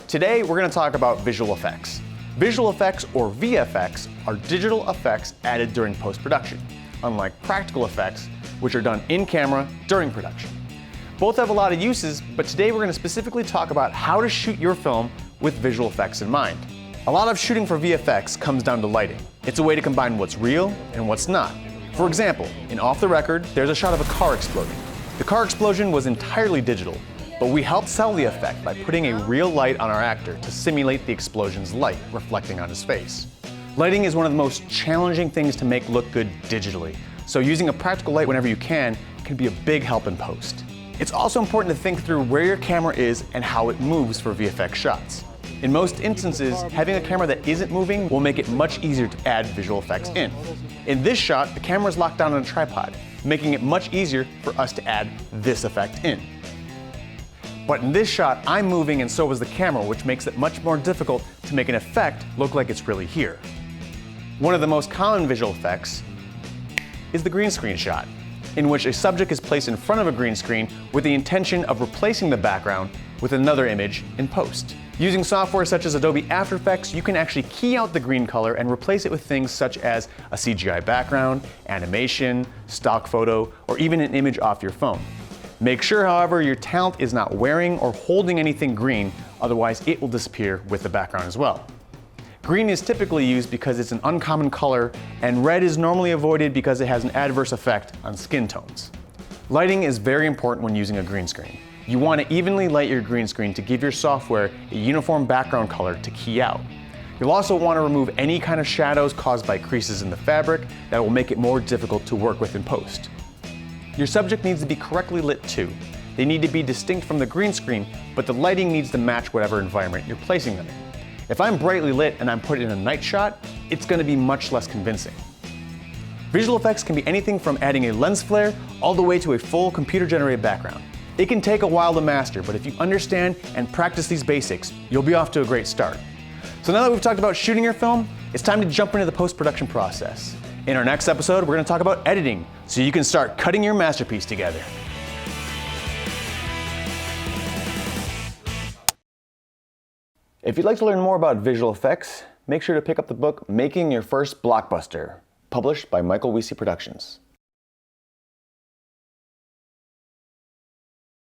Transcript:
Today, we're going to talk about visual effects. Visual effects, or VFX, are digital effects added during post-production, unlike practical effects, which are done in camera during production. Both have a lot of uses, but today we're going to specifically talk about how to shoot your film with visual effects in mind. A lot of shooting for VFX comes down to lighting. It's a way to combine what's real and what's not. For example, in Off the Record, there's a shot of a car exploding. The car explosion was entirely digital, but we helped sell the effect by putting a real light on our actor to simulate the explosion's light reflecting on his face. Lighting is one of the most challenging things to make look good digitally, so using a practical light whenever you can be a big help in post. It's also important to think through where your camera is and how it moves for VFX shots. In most instances, having a camera that isn't moving will make it much easier to add visual effects in. In this shot, the camera is locked down on a tripod, making it much easier for us to add this effect in. But in this shot, I'm moving and so is the camera, which makes it much more difficult to make an effect look like it's really here. One of the most common visual effects is the green screen shot, in which a subject is placed in front of a green screen with the intention of replacing the background with another image in post. Using software such as Adobe After Effects, you can actually key out the green color and replace it with things such as a CGI background, animation, stock photo, or even an image off your phone. Make sure, however, your talent is not wearing or holding anything green, otherwise it will disappear with the background as well. Green is typically used because it's an uncommon color, and red is normally avoided because it has an adverse effect on skin tones. Lighting is very important when using a green screen. You want to evenly light your green screen to give your software a uniform background color to key out. You'll also want to remove any kind of shadows caused by creases in the fabric that will make it more difficult to work with in post. Your subject needs to be correctly lit too. They need to be distinct from the green screen, but the lighting needs to match whatever environment you're placing them in. If I'm brightly lit and I'm put in a night shot, it's going to be much less convincing. Visual effects can be anything from adding a lens flare all the way to a full computer-generated background. It can take a while to master, but if you understand and practice these basics, you'll be off to a great start. So now that we've talked about shooting your film, it's time to jump into the post-production process. In our next episode, we're going to talk about editing, so you can start cutting your masterpiece together. If you'd like to learn more about visual effects, make sure to pick up the book Making Your First Blockbuster, published by Michael Wiese Productions.